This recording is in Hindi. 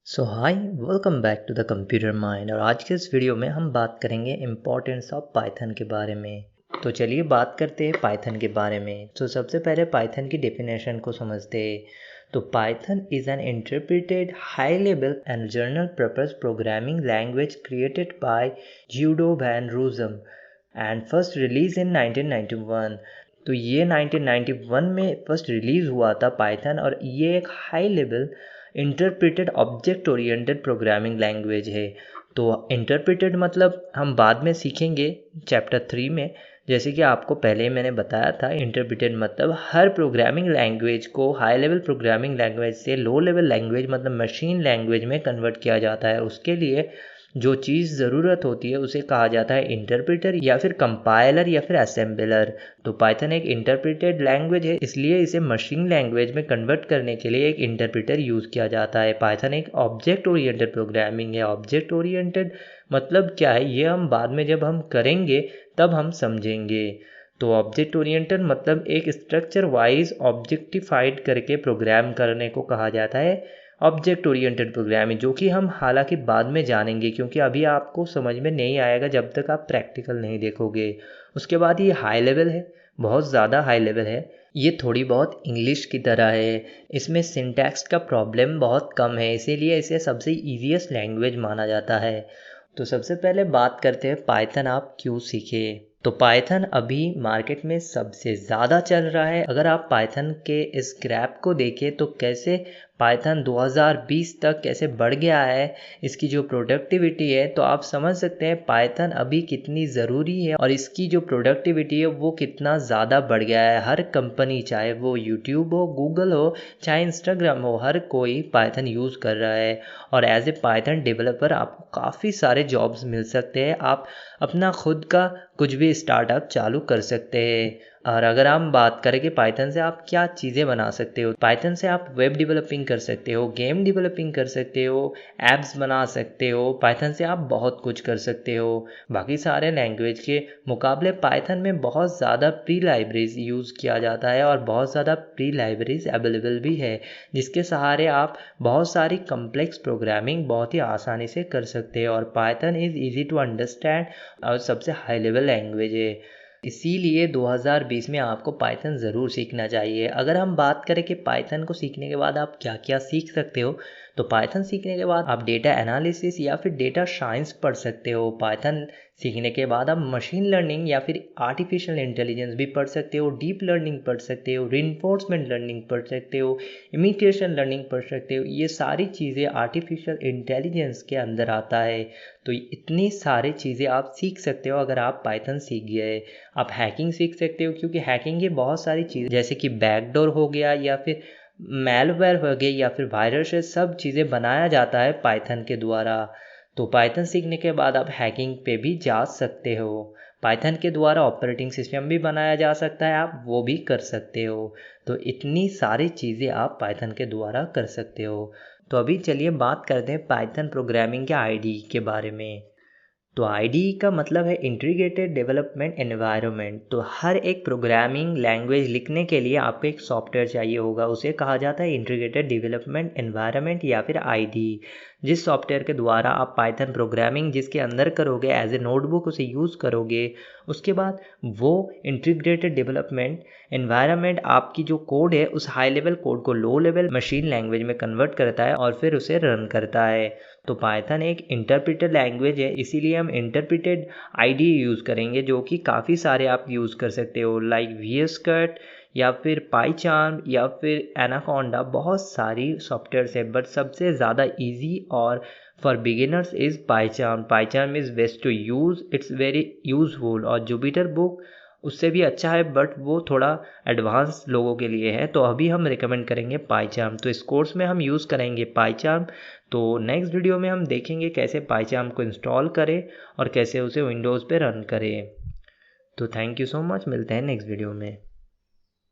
So hi, welcome back to the computer mind. और आज के इस वीडियो में हम बात करेंगे इम्पोर्टेंस ऑफ पाइथन के बारे में। तो चलिए बात करते हैं पाइथन के बारे में। तो सबसे पहले पाइथन की डेफिनेशन को समझते हैं। तो Python is an interpreted high level and general purpose programming language created by Guido van Rossum and first release in 1991। तो ये 1991 में फर्स्ट रिलीज़ हुआ था पाइथन, और ये एक high level interpreted object oriented programming language है। तो इंटरप्रेटेड मतलब हम बाद में सीखेंगे चैप्टर 3 में। जैसे कि आपको पहले ही मैंने बताया था, इंटरप्रेटेड मतलब हर प्रोग्रामिंग लैंग्वेज को हाई लेवल प्रोग्रामिंग लैंग्वेज से लो लेवल लैंग्वेज मतलब मशीन लैंग्वेज में कन्वर्ट किया जाता है। उसके लिए जो चीज़ ज़रूरत होती है उसे कहा जाता है इंटरप्रेटर या फिर कंपाइलर या फिर असेंबलर। तो पाइथन एक इंटरप्रेटेड लैंग्वेज है, इसलिए इसे मशीन लैंग्वेज में कन्वर्ट करने के लिए एक इंटरप्रेटर यूज़ किया जाता है। पाइथन एक ऑब्जेक्ट ओरिएंटेड प्रोग्रामिंग है। ऑब्जेक्ट ओरिएंटेड मतलब क्या है, ये हम बाद में जब हम करेंगे तब हम समझेंगे। तो ऑब्जेक्ट ओरिएंटेड मतलब एक स्ट्रक्चर वाइज ऑब्जेक्टिफाइड करके प्रोग्राम करने को कहा जाता है ऑब्जेक्ट ओरिएंटेड प्रोग्रामिंग, जो कि हम हालांकि बाद में जानेंगे, क्योंकि अभी आपको समझ में नहीं आएगा जब तक आप प्रैक्टिकल नहीं देखोगे। उसके बाद ये हाई लेवल है, बहुत ज़्यादा हाई लेवल है। ये थोड़ी बहुत इंग्लिश की तरह है। इसमें सिंटैक्स का प्रॉब्लम बहुत कम है, इसीलिए इसे सबसे ईजीएस्ट लैंग्वेज माना जाता है। तो सबसे पहले बात करते हैं पाइथन आप क्यों सीखे। तो पाइथन अभी मार्केट में सबसे ज़्यादा चल रहा है। अगर आप पाइथन के इस ग्राफ को देखें तो कैसे पाइथन 2020 तक कैसे बढ़ गया है, इसकी जो प्रोडक्टिविटी है, तो आप समझ सकते हैं पाइथन अभी कितनी ज़रूरी है और इसकी जो प्रोडक्टिविटी है वो कितना ज़्यादा बढ़ गया है। हर कंपनी, चाहे वो यूट्यूब हो, गूगल हो, चाहे इंस्टाग्राम हो, हर कोई पाइथन यूज़ कर रहा है। और एज ए पाइथन डेवलपर आपको काफ़ी सारे जॉब्स मिल सकते हैं। आप अपना खुद का कुछ भी स्टार्टअप चालू कर सकते हैं। और अगर हम बात करें कि पाइथन से आप क्या चीज़ें बना सकते हो, पाइथन से आप वेब डेवलपिंग कर सकते हो, गेम डेवलपिंग कर सकते हो, ऐप्स बना सकते हो। पाइथन से आप बहुत कुछ कर सकते हो। बाकी सारे लैंग्वेज के मुकाबले पाइथन में बहुत ज़्यादा प्री लाइब्रेरीज यूज़ किया जाता है और बहुत ज़्यादा प्री लाइब्रेरीज अवेलेबल भी है, जिसके सहारे आप बहुत सारी कम्प्लेक्स प्रोग्रामिंग बहुत ही आसानी से कर सकते हैं। और Python is easy to understand और सबसे हाई लेवल लैंग्वेज है, इसीलिए 2020 में आपको पाइथन ज़रूर सीखना चाहिए। अगर हम बात करें कि पाइथन को सीखने के बाद आप क्या क्या सीख सकते हो, तो पाइथन सीखने के बाद आप डेटा एनालिसिस या फिर डेटा साइंस पढ़ सकते हो। पाइथन सीखने के बाद आप मशीन लर्निंग या फिर आर्टिफिशियल इंटेलिजेंस भी पढ़ सकते हो, डीप लर्निंग पढ़ सकते हो, रिइंफोर्समेंट लर्निंग पढ़ सकते हो, इमिटेशन लर्निंग पढ़ सकते हो। ये सारी चीज़ें आर्टिफिशियल इंटेलिजेंस के अंदर आता है। तो इतनी सारी चीज़ें आप सीख सकते हो अगर आप पाइथन सीख गए। आप हैकिंग सीख सकते हो, क्योंकि हैकिंग के बहुत सारी चीज़ें जैसे कि बैकडोर हो गया या फिर मैलवेयर हो गई या फिर वायरस, सब चीज़ें बनाया जाता है पाइथन के द्वारा। तो पाइथन सीखने के बाद आप हैकिंग पे भी जा सकते हो। पाइथन के द्वारा ऑपरेटिंग सिस्टम भी बनाया जा सकता है, आप वो भी कर सकते हो। तो इतनी सारी चीज़ें आप पाइथन के द्वारा कर सकते हो। तो अभी चलिए बात करते हैं पाइथन प्रोग्रामिंग के आईडी के बारे में। तो आईडी का मतलब है इंटीग्रेटेड डेवलपमेंट एनवायरनमेंट। तो हर एक प्रोग्रामिंग लैंग्वेज लिखने के लिए आपको एक सॉफ्टवेयर चाहिए होगा, उसे कहा जाता है इंटीग्रेटेड डेवलपमेंट एनवायरनमेंट या फिर आईडी। जिस सॉफ्टवेयर के द्वारा आप पाइथन प्रोग्रामिंग जिसके अंदर करोगे एज ए नोटबुक उसे यूज़ करोगे, उसके बाद वो इंटीग्रेटेड डेवलपमेंट एनवायरनमेंट आपकी जो कोड है उस हाई लेवल कोड को लो लेवल मशीन लैंग्वेज में कन्वर्ट करता है और फिर उसे रन करता है। तो पाइथन एक इंटरप्रेटेड लैंग्वेज है, इसीलिए हम इंटरप्रेटेड आईडी यूज़ करेंगे, जो कि काफ़ी सारे आप यूज़ कर सकते हो, लाइक VS कट या फिर पाईचार्म या फिर एनाकोंडा। बहुत सारी सॉफ्टवेयर्स है, बट सबसे ज़्यादा इजी और for beginners is PyCharm. PyCharm is best to use, it's very useful. और जुपिटर बुक उससे भी अच्छा है, बट वो थोड़ा एडवांस लोगों के लिए है। तो अभी हम रिकमेंड करेंगे पाईचार्म। तो इस कोर्स में हम यूज़ करेंगे पाईचार्म। तो नेक्स्ट वीडियो में हम देखेंगे कैसे पाईचार्म को इंस्टॉल करें और कैसे उसे विंडोज़ पे रन करें। तो थैंक यू सो मच, मिलते हैं नेक्स्ट वीडियो में।